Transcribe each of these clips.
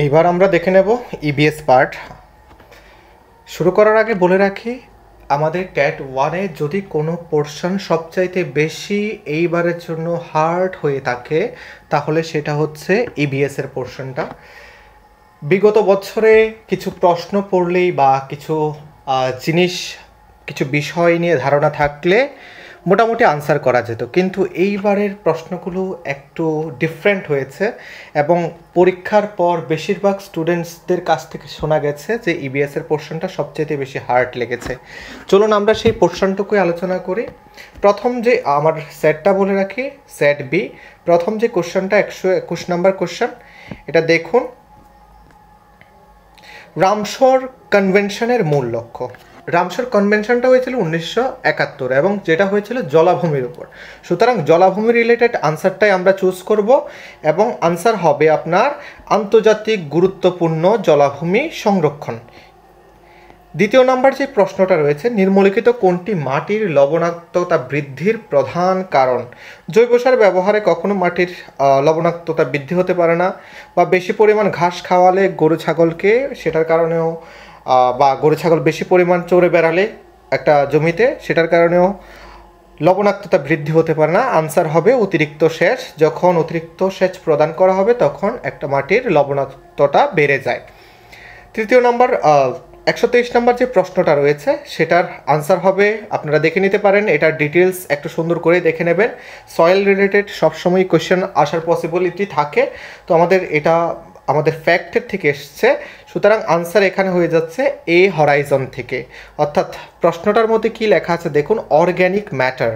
এইবার আমরা দেখে নেব ইবিএস পার্ট। শুরু করার আগে বলে রাখি, আমাদের ক্যাট ওয়ানে যদি কোনো পোর্শন সবচাইতে বেশি এইবারের জন্য হার্ড হয়ে থাকে তাহলে সেটা হচ্ছে ইবিএসের পোর্শনটা। বিগত বছরে কিছু প্রশ্ন পড়লেই বা কিছু জিনিস, কিছু বিষয় নিয়ে ধারণা থাকলে মোটামুটি আনসার করা যেত, কিন্তু এইবারের প্রশ্নগুলো একটু ডিফারেন্ট হয়েছে এবং পরীক্ষার পর বেশিরভাগ স্টুডেন্টসদের কাছ থেকে শোনা গেছে যে ইবিএসের পোর্শনটা সবচেয়ে বেশি হার্ড লেগেছে। চলুন আমরা সেই পোর্শনটুকুই আলোচনা করি। প্রথম যে আমার সেটটা বলে রাখি, সেট বি। প্রথম যে কোশ্চেনটা 121 নাম্বার কোশ্চেন, এটা দেখুন। রামসর কনভেনশনের মূল লক্ষ্য। রামসর কনভেনশনটা হয়েছিল 1971 এবং যেটা হয়েছিল জলাভূমির উপর। সুতরাং জলাভূমি রিলেটেড আনসারটাই আমরা চুজ করব এবং আনসার হবে আপনার আন্তর্জাতিক গুরুত্বপূর্ণ জলাভূমি সংরক্ষণ। দ্বিতীয় নাম্বার যে প্রশ্নটা রয়েছে, নিম্নলিখিত কোনটি মাটির লবণাক্ততা বৃদ্ধির প্রধান কারণ? জৈব সার ব্যবহারে কখনো মাটির লবণাক্ততা বৃদ্ধি হতে পারে না, বা বেশি পরিমাণ ঘাস খাওয়ালে গরু ছাগলকে সেটার কারণেও, বা গরু ছাগল বেশি পরিমাণ চড়ে বেড়ালে একটা জমিতে সেটার কারণেও লবণাক্ততা বৃদ্ধি হতে পারে না। আনসার হবে অতিরিক্ত সেচ। যখন অতিরিক্ত সেচ প্রদান করা হবে তখন একটা মাটির লবণাক্ততা বেড়ে যায়। তৃতীয় নাম্বার 123 নাম্বার যে প্রশ্নটা রয়েছে সেটার আনসার হবে, আপনারা দেখে নিতে পারেন, এটার ডিটেলস একটু সুন্দর করে দেখে নেবেন। সয়েল রিলেটেড সবসময় কোয়েশ্চেন আসার পসিবিলিটি থাকে, তো আমাদের ফ্যাক্টের থেকে এসছে, সুতরাং আনসার এখানে হয়ে যাচ্ছে এ হরাইজন থেকে। অর্থাৎ প্রশ্নটার মধ্যে কি লেখা আছে দেখুন, অর্গ্যানিক ম্যাটার।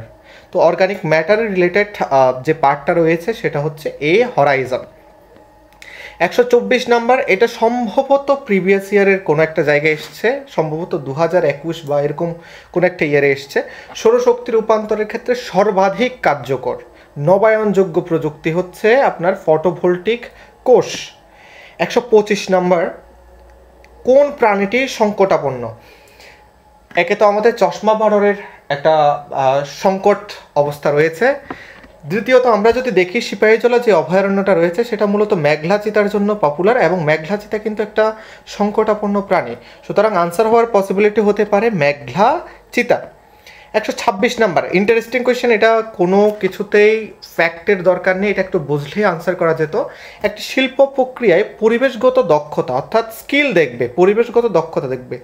তো অর্গ্যানিক ম্যাটার রিলেটেড যে পার্টটা রয়েছে সেটা হচ্ছে এ হরাইজন। 124 নাম্বার, এটা সম্ভবত প্রিভিয়াস ইয়ারের কোনো একটা জায়গায় এসছে, সম্ভবত 2021 বা এরকম কোনো একটা ইয়ারে এসছে। সৌরশক্তি রূপান্তরের ক্ষেত্রে সর্বাধিক কার্যকর নবায়নযোগ্য প্রযুক্তি হচ্ছে আপনার ফটোভোল্টিক কোষ। 125 নাম্বার, কোন প্রাণীটি সংকটাপন্ন? একে তো আমাদের চশমা বানরের একটা সংকট অবস্থা রয়েছে। দ্বিতীয়ত আমরা যদি দেখি, সিপাহীজলা যে অভয়ারণ্যটা রয়েছে সেটা মূলত মেঘলা চিতার জন্য পপুলার এবং মেঘলা চিতা কিন্তু একটা সংকটাপন্ন প্রাণী, সুতরাং আনসার হওয়ার পসিবিলিটি হতে পারে মেঘলা চিতা। 126 নাম্বার, ইন্টারেস্টিং কোয়েশ্চেন, এটা কোনো কিছুতেই ফ্যাক্টের দরকার নেই, এটা একটু বুঝলেই আনসার করা যেত। একটি শিল্প প্রক্রিয়ায় পরিবেশগত দক্ষতা অর্থাৎ স্কিল দেখবে, পরিবেশগত দক্ষতা দেখবে।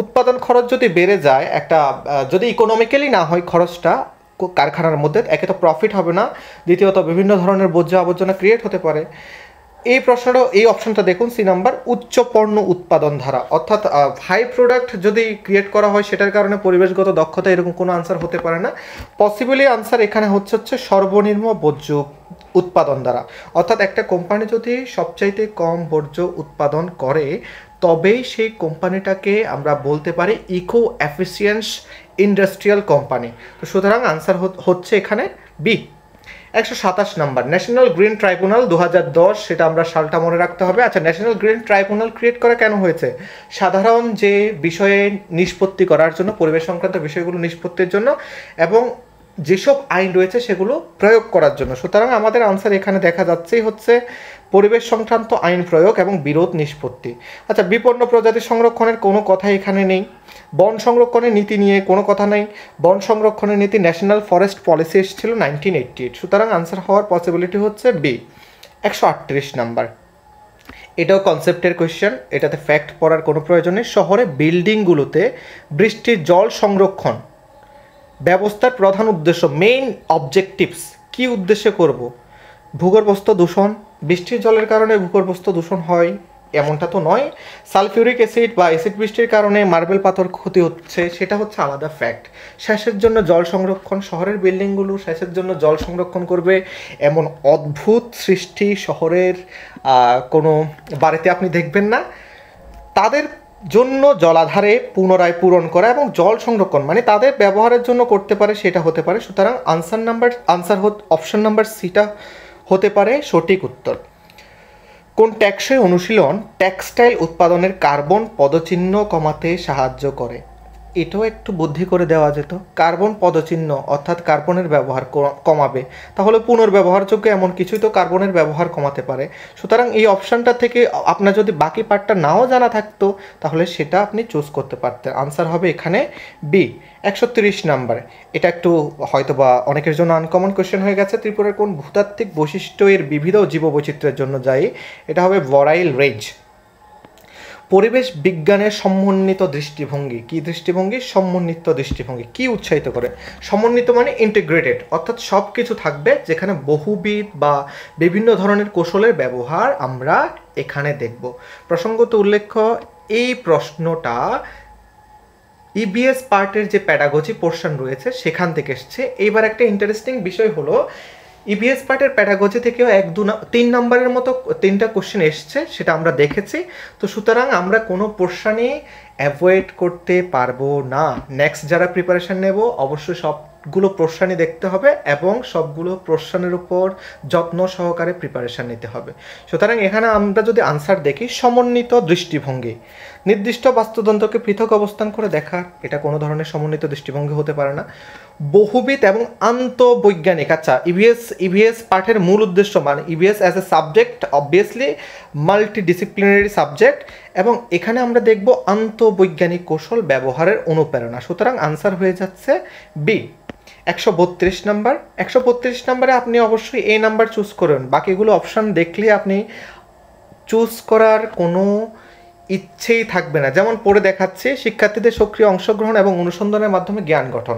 উৎপাদন খরচ যদি বেড়ে যায়, একটা যদি ইকোনমিক্যালি না হয় খরচটা কারখানার মধ্যে, একে তো প্রফিট হবে না, দ্বিতীয়ত বিভিন্ন ধরনের বর্জ্য আবর্জনা ক্রিয়েট হতে পারে। এই প্রশ্নটা, এই অপশনটা দেখুন, সি নাম্বার, উচ্চ পণ্য উৎপাদন ধারা, অর্থাৎ হাই প্রোডাক্ট যদি ক্রিয়েট করা হয় সেটার কারণে পরিবেশগত দক্ষতা, এরকম কোনো আনসার হতে পারে না। পসিবলি আনসার এখানে হচ্ছে সর্বনিম্ন বর্জ্য উৎপাদন দ্বারা, অর্থাৎ একটা কোম্পানি যদি সবচাইতে কম বর্জ্য উৎপাদন করে তবেই সেই কোম্পানিটাকে আমরা বলতে পারি ইকো এফিসিয়েন্স ইন্ডাস্ট্রিয়াল কোম্পানি। তো সুতরাং আনসার হচ্ছে এখানে B. 127 number, national green tribunal 2010, সেটা আমরা সালটা মনে রাখতে হবে। আচ্ছা, ন্যাশনাল গ্রিন ট্রাইব্যুনাল ক্রিয়েট করা কেন হয়েছে? সাধারণ যে বিষয়ে নিষ্পত্তি করার জন্য, পরিবেশ সংক্রান্ত বিষয়গুলো নিষ্পত্তির জন্য এবং যেসব আইন রয়েছে সেগুলো প্রয়োগ করার জন্য। সুতরাং আমাদের আনসার এখানে দেখা যাচ্ছেই হচ্ছে পরিবেশ সংক্রান্ত আইন প্রয়োগ এবং বিরোধ নিষ্পত্তি। আচ্ছা, বিপন্ন প্রজাতি সংরক্ষণের কোনো কথা এখানে নেই। বন সংরক্ষণের নীতি নিয়ে কোনো কথা নেই। বন সংরক্ষণের নীতি ন্যাশনাল ফরেস্ট পলিসি এসেছিল 1988, সুতরাং আনসার হওয়ার পসিবিলিটি হচ্ছে বি। 138 নাম্বার, এটাও কনসেপ্টের কোয়েশ্চেন, এটাতে ফ্যাক্ট পড়ার কোনো প্রয়োজন নেই। শহরে বিল্ডিংগুলোতে বৃষ্টির জল সংরক্ষণ ব্যবস্থার প্রধান উদ্দেশ্য, মেইন অবজেক্টিভস, কি উদ্দেশ্যে করব? ভূগর্ভস্থ দূষণ, বৃষ্টির জলের কারণে ভূগর্ভস্থ দূষণ হয় এমনটা তো নয়। সালফিউরিক অ্যাসিড বা অ্যাসিড বৃষ্টির কারণে মার্বেল পাথর ক্ষতি হচ্ছে, সেটা হচ্ছে আলাদা ফ্যাক্ট। সেচের জন্য জল সংরক্ষণ, শহরের বিল্ডিংগুলো সেচের জন্য জল সংরক্ষণ করবে এমন অদ্ভুত সৃষ্টি শহরের কোনো বাড়িতে আপনি দেখবেন না। তাদের জন্য জলাধারে পুনরায় পূরণ করা এবং জল সংরক্ষণ মানে তাদের ব্যবহারের জন্য করতে পারে, সেটা হতে পারে। সুতরাং অপশন নাম্বার সিটা হতে পারে সঠিক উত্তর। কোন টেকসই অনুশীলন টেক্সটাইল উৎপাদনের কার্বন পদচিহ্ন কমাতে সাহায্য করে? এটাও একটু বুদ্ধি করে দেওয়া যেত। কার্বন পদচিহ্ন অর্থাৎ কার্বনের ব্যবহার কমাবে, তাহলে পুনর্ব্যবহারযোগ্য এমন কিছুই তো কার্বনের ব্যবহার কমাতে পারে। সুতরাং এই অপশানটা থেকে আপনার যদি বাকি পার্টটা নাও জানা থাকতো তাহলে সেটা আপনি চুজ করতে পারতেন। আনসার হবে এখানে বি 130 নাম্বার। এটা একটু হয়তো বা অনেকের জন্য আনকমন কোয়েশ্চেন হয়ে গেছে। ত্রিপুরার কোন ভূতাত্ত্বিক বৈশিষ্ট্য এর বিবিধ জীববৈচিত্র্যের জন্য দায়ী? এটা হবে বরাইল রেঞ্জ। পরিবেশ বিজ্ঞানের সমন্বিত দৃষ্টিভঙ্গি, কি দৃষ্টিভঙ্গি? সমন্বিত দৃষ্টিভঙ্গি। কি উৎসাহিত করে? সমন্বিত মানে ইন্টিগ্রেটেড, অর্থাৎ সব কিছু থাকবে যেখানে বহুবিধ বা বিভিন্ন ধরনের কৌশলের ব্যবহার আমরা এখানে দেখব। প্রসঙ্গত উল্লেখ্য, এই প্রশ্নটা ইবিএস পার্টের যে প্যাডাগজি পোর্শন রয়েছে সেখান থেকে এসছে। এইবার একটা ইন্টারেস্টিং বিষয় হলো, ইবিএস পার্টের প্যাডাগজি থেকেও 3 নম্বরের মতো 3টা কোশ্চেন এসছে, সেটা আমরা দেখেছি। তো সুতরাং আমরা কোনো পোর্শনই অ্যাভয়েড করতে পারবো না। নেক্সট যারা প্রিপারেশান নেব অবশ্যই সবগুলো পোর্শনই দেখতে হবে এবং সবগুলো পোর্শনের উপর যত্ন সহকারে প্রিপারেশান নিতে হবে। সুতরাং এখানে আমরা যদি আনসার দেখি, সমন্বিত দৃষ্টিভঙ্গি, নির্দিষ্ট বাস্তুতন্ত্রকে পৃথক অবস্থান করে দেখা, এটা কোনো ধরনের সমন্বিত দৃষ্টিভঙ্গি হতে পারে না। বহুবিধ এবং আন্তঃবৈজ্ঞানিক, আচ্ছা ইভিএস পাঠের মূল উদ্দেশ্য মানে EVS as a subject obviously multidisciplinary subject, এবং এখানে আমরা দেখব আন্তঃবৈজ্ঞানিক কৌশল ব্যবহারের অনুপ্রেরণা। সুতরাং আনসার হয়ে যাচ্ছে বি 132 নাম্বার। 132 নাম্বারে আপনি অবশ্যই এ নাম্বার চুজ করুন, বাকিগুলো অপশান দেখলে আপনি চুজ করার কোনো ইচ্ছেই থাকবে না। যেমন পড়ে দেখাচ্ছে, শিক্ষার্থীদের সক্রিয় অংশগ্রহণ এবং অনুসন্ধানের মাধ্যমে জ্ঞান গঠন।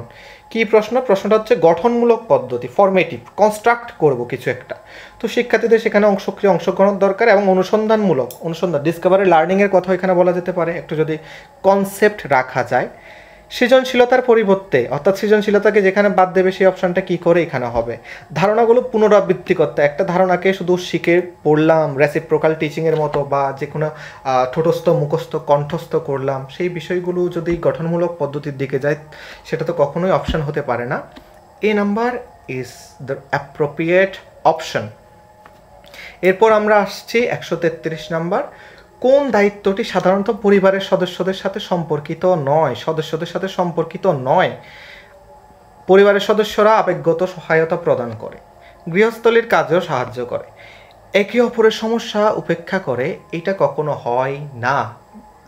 কি প্রশ্ন? প্রশ্নটা হচ্ছে গঠনমূলক পদ্ধতি, ফর্মেটিভ, কনস্ট্রাক্ট করব কিছু একটা। তো শিক্ষার্থীদের সেখানে সক্রিয় অংশগ্রহণ দরকার এবং অনুসন্ধান, ডিসকভারি লার্নিংয়ের কথা এখানে বলা যেতে পারে, একটু যদি কনসেপ্ট রাখা যায়। সৃজনশীলতার পরিবর্তে, অর্থাৎ সৃজনশীলতাকে যেখানে বাদ দেবে সেই অপশানটা কী করে এখানে হবে? ধারণাগুলো পুনরাবৃত্তি করতে, একটা ধারণাকে শুধু শিখে পড়লাম রেসিপ্রোকাল টিচিংয়ের মতো বা যে কোনো ঠোঁটস্থ মুখস্থ কণ্ঠস্থ করলাম, সেই বিষয়গুলো যদি গঠনমূলক পদ্ধতির দিকে যায় সেটা তো কখনোই অপশান হতে পারে না। A number is the appropriate option. এরপর আমরা আসছি 133 নাম্বার। কোন দায়িত্বটি সাধারণত পরিবারের সদস্যদের সাথে সম্পর্কিত নয়? পরিবারের সদস্যরা আবেগগত সহায়তা প্রদান করে, গৃহস্থলীর কাজেও সাহায্য করে, একে অপরের সমস্যা উপেক্ষা করে, এটা কখনো হয় না।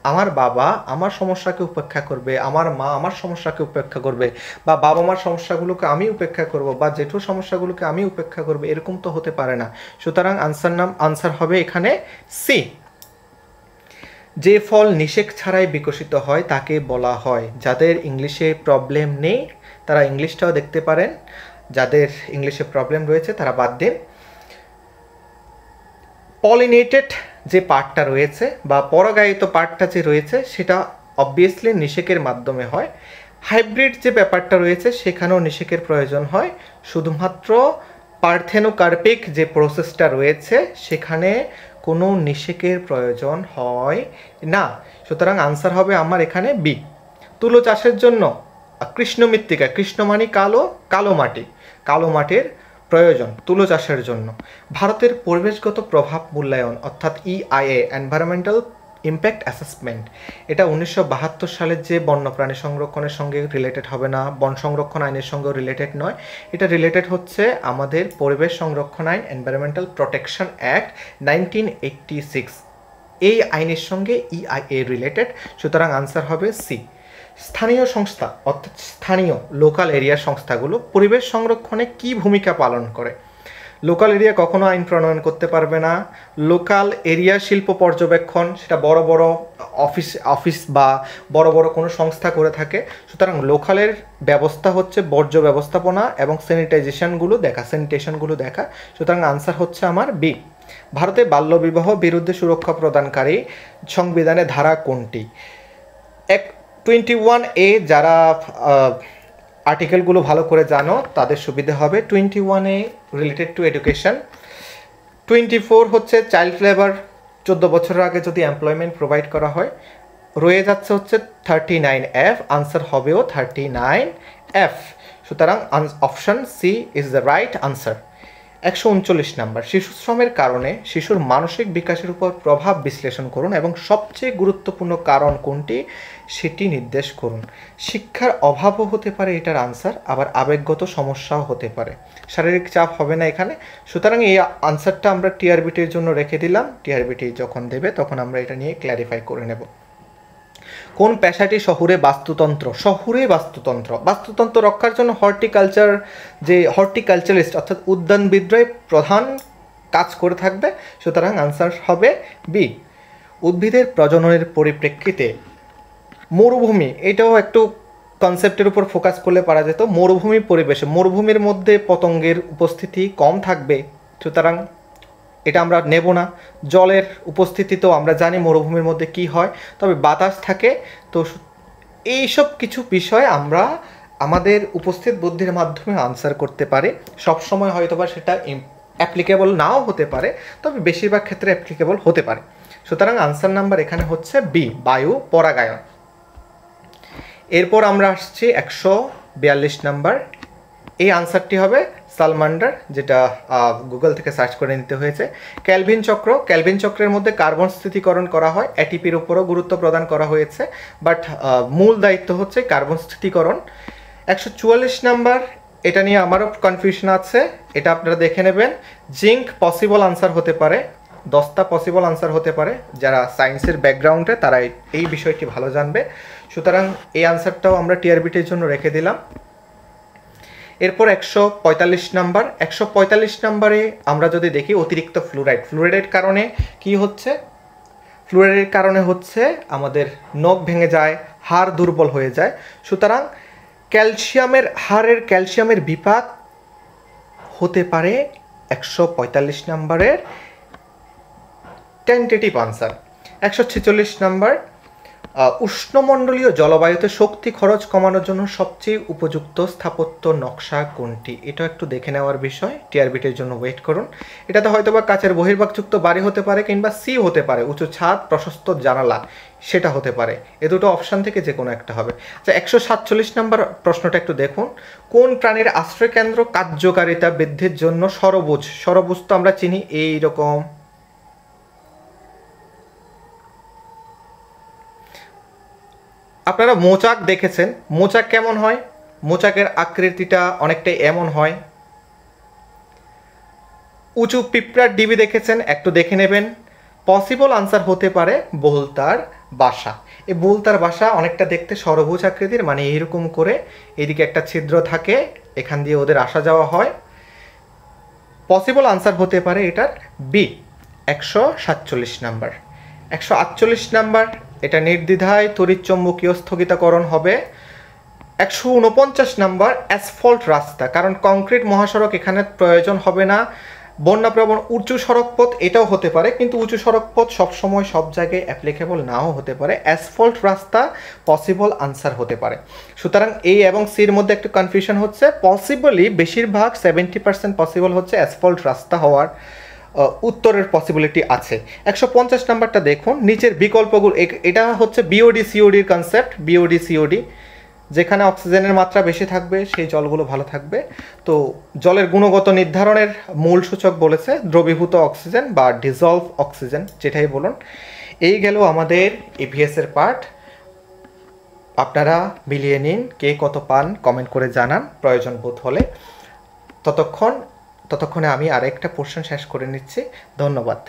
আমার বাবা আমার সমস্যাকে উপেক্ষা করবে, আমার মা আমার সমস্যাকে উপেক্ষা করবে, বা বাবা মার সমস্যাগুলোকে আমি উপেক্ষা করব, বা জেঠুর সমস্যাগুলোকে আমি উপেক্ষা করব, এরকম তো হতে পারে না। সুতরাং আনসার হবে এখানে সি। যে ফল নিষেক ছাড়াই বিকশিত হয় তাকে বলা হয়, যাদের ইংলিশে প্রবলেম নেই তারা ইংলিশটাও দেখতে পারেন, যাদের ইংলিশে প্রবলেম রয়েছে তারা বাদ দিন। পলিনেটেড যে পার্টটা রয়েছে বা পরাগায়িত পার্টটা যে রয়েছে সেটা অবভিয়াসলি নিষেকের মাধ্যমে হয়। হাইব্রিড যে ব্যাপারটা রয়েছে সেখানেও নিষেকের প্রয়োজন হয়, শুধুমাত্র পার্থেনোকার্পিক যে প্রসেসটা রয়েছে সেখানে কোনো নিষেকের প্রয়োজন হয় না। সুতরাং আনসার হবে আমার এখানে বি। তুলো চাষের জন্য কৃষ্ণ মৃত্তিকা, কৃষ্ণ মানে কালো, কালো মাটির প্রয়োজন তুলো চাষের জন্য। ভারতের পরিবেশগত প্রভাব মূল্যায়ন অর্থাৎ EIA এনভায়রনমেন্টাল ইম্প্যাক্ট অ্যাসেসমেন্ট, এটা 1972 সালের যে বন্যপ্রাণী সংরক্ষণের সঙ্গে রিলেটেড হবে না, বন সংরক্ষণ আইনের সঙ্গেও রিলেটেড নয়, এটা রিলেটেড হচ্ছে আমাদের পরিবেশ সংরক্ষণ আইন এনভায়রনমেন্টাল প্রোটেকশন অ্যাক্ট 1986, এই আইনের সঙ্গে EIA রিলেটেড। সুতরাং আনসার হবে সি। স্থানীয় সংস্থা অর্থাৎ স্থানীয় লোকাল এরিয়ার সংস্থাগুলো পরিবেশ সংরক্ষণে কি ভূমিকা পালন করে? লোকাল এরিয়া কখনো আইন প্রণয়ন করতে পারবে না। লোকাল এরিয়া শিল্প পর্যবেক্ষণ সেটা বড় বড় অফিস বা বড় বড় কোনো সংস্থা করে থাকে। সুতরাং লোকালের ব্যবস্থা হচ্ছে বর্জ্য ব্যবস্থাপনা এবং স্যানিটাইজেশনগুলো দেখা। সুতরাং আনসার হচ্ছে আমার বি। ভারতে বাল্যবিবাহ বিরুদ্ধে সুরক্ষা প্রদানকারী সংবিধানের ধারা কোনটি? 21A, যারা আর্টিকেলগুলো ভালো করে জানো তাদের সুবিধা হবে। 21A related to education. 24 হচ্ছে চাইল্ড লেবার, 14 বছরের আগে যদি এমপ্লয়মেন্ট প্রোভাইড করা হয়। রয়ে যাচ্ছে হচ্ছে 39F, আনসার হবেও 39F। সুতরাং option C is the right answer. 139 number, শিশু শ্রমের কারণে শিশুর মানসিক বিকাশের উপর প্রভাব বিশ্লেষণ করুন এবং সবচেয়ে গুরুত্বপূর্ণ কারণ কোনটি সেটি নির্দেশ করুন। শিক্ষার অভাবও হতে পারে এটার আনসার, আবার আবেগগত সমস্যাও হতে পারে, শারীরিক চাপ হবে না এখানে। সুতরাং এই আনসারটা আমরা টিআরবিটির জন্য রেখে দিলাম, টিআরবিটি যখন দেবে তখন আমরা এটা নিয়ে ক্ল্যারিফাই করে নেব। কোন পেশাটি শহুরে বাস্তুতন্ত্র? শহুরে বাস্তুতন্ত্র, বাস্তুতন্ত্র রক্ষার জন্য হর্টিকালচার, যে হর্টিকালচারিস্ট অর্থাৎ উদ্যানবিদরাই প্রধান কাজ করে থাকবে। সুতরাং আনসার হবে বি। উদ্ভিদের প্রজননের পরিপ্রেক্ষিতে মরুভূমি, এটাও একটু কনসেপ্টের উপর ফোকাস করলে পারা যেত। মরুভূমি পরিবেশে, মরুভূমির মধ্যে পতঙ্গের উপস্থিতি কম থাকবে, সুতরাং এটা আমরা নেব না। জলের উপস্থিতি তো আমরা জানি মরুভূমির মধ্যে কি হয়, তবে বাতাস থাকে। তো এইসব কিছু বিষয় আমরা আমাদের উপস্থিত বুদ্ধির মাধ্যমে আনসার করতে পারি। সবসময় হয়তোবা সেটা অ্যাপ্লিকেবল নাও হতে পারে, তবে বেশিরভাগ ক্ষেত্রে অ্যাপ্লিকেবল হতে পারে। সুতরাং আনসার নাম্বার এখানে হচ্ছে বি, বায়ু পরাগায়ন। এরপর আমরা আসছি 142 নাম্বার। এই আনসারটি হবে সালমান্ডার, যেটা গুগল থেকে সার্চ করে নিতে হয়েছে। ক্যালভিন চক্র, ক্যালভিন চক্রের মধ্যে কার্বন স্থিতিকরণ করা হয়, এটিপির উপরও গুরুত্ব প্রদান করা হয়েছে, বাট মূল দায়িত্ব হচ্ছে কার্বন স্থিতিকরণ। 144 নাম্বার, এটা নিয়ে আমারও কনফিউশন আছে, এটা আপনারা দেখে নেবেন। জিঙ্ক পসিবল আনসার হতে পারে, 10টা পসিবল আনসার হতে পারে। যারা সায়েন্সের ব্যাকগ্রাউন্ডে তারা এই বিষয়টি ভালো জানবে। সুতরাং এই আনসারটাও আমরা টিআরবিটির জন্য রেখে দিলাম। এরপর 145 নাম্বার। 145 নাম্বারে আমরা যদি দেখি অতিরিক্ত ফ্লুরাইড, ফ্লুরাইডের কারণে কি হচ্ছে? ফ্লুরাইডের কারণে হচ্ছে আমাদের নখ ভেঙে যায়, হাড় দুর্বল হয়ে যায়। সুতরাং ক্যালসিয়ামের, হাড়ের ক্যালসিয়ামের বিপাক হতে পারে 145 নাম্বারের টেন্টেটিভ আনসার। 146 নাম্বার, উষ্ণমণ্ডলীয় জলবায়ুতে শক্তি খরচ কমানোর জন্য সবচেয়ে উপযুক্ত স্থাপত্য নকশা কোনটি? এটা একটু দেখে নেওয়ার বিষয়, টিআরবিটির জন্য ওয়েট করুন। এটাতে হয়তো বা কাচের বহির্ভাগযুক্ত বাড়ি হতে পারে, কিংবা সি হতে পারে, উঁচু ছাদ প্রশস্ত জানালা, সেটা হতে পারে। এ দুটো অপশান থেকে যে কোনো একটা হবে। আচ্ছা, 147 নাম্বার প্রশ্নটা একটু দেখুন। কোন প্রাণীর আশ্রয়কেন্দ্র কার্যকারিতা বৃদ্ধির জন্য সরবুজ? সরবুজ তো আমরা চিনি, এইরকম আপনারা মোচাক দেখেছেন, মোচাক কেমন হয়? মোচাকের আকৃতিটা অনেকটাই এমন হয়। উঁচু পিঁপড়ার ডিবি দেখেছেন, একটু দেখে নেবেন। পসিবল আনসার হতে পারে বহুলতার বাসা। এই বহুলতার বাসা অনেকটা দেখতে সরবুজ আকৃতির, মানে এইরকম করে এদিকে একটা ছিদ্র থাকে, এখান দিয়ে ওদের আসা যাওয়া হয়। পসিবল আনসার হতে পারে এটার বি, 147 নাম্বার। 148 নাম্বার, এটা নির্দ্বিধায় তড়িৎচুম্বকীয় স্থগিতকরণ হবে। 149 নাম্বার, অ্যাসফল্ট রাস্তা, কারণ কংক্রিট মহাসড়ক এখানে প্রয়োজন হবে না। বন্যাপ্রবণ উঁচু সড়কপথ, এটাও হতে পারে, কিন্তু উঁচু সড়কপথ সবসময় সব জায়গায় অ্যাপ্লিকেবল নাও হতে পারে। অ্যাসফল্ট রাস্তা পসিবল আনসার হতে পারে। সুতরাং এ এবং সির মধ্যে একটু কনফিউশন হচ্ছে। পসিবলি বেশিরভাগ 70% পসিবল হচ্ছে অ্যাসফল্ট রাস্তা হওয়ার উত্তরের পসিবিলিটি আছে। 150 নাম্বারটা দেখুন, নিচের বিকল্পগুলো, এটা হচ্ছে বিওডি সিওডির কনসেপ্ট। বিওডি সিওডি, যেখানে অক্সিজেনের মাত্রা বেশি থাকবে সেই জলগুলো ভালো থাকবে। তো জলের গুণগত নির্ধারণের মূল সূচক বলেছে দ্রবীভূত অক্সিজেন বা ডিজলভ অক্সিজেন, যেটাই বলুন। এই গেল আমাদের ইভিএসের পার্ট। আপনারা মিলিয়ে নিন, কে কত পান কমেন্ট করে জানান প্রয়োজন বোধ হলে। ততক্ষণে আমি আরেকটা পোর্শন শেষ করে নিচ্ছি। ধন্যবাদ।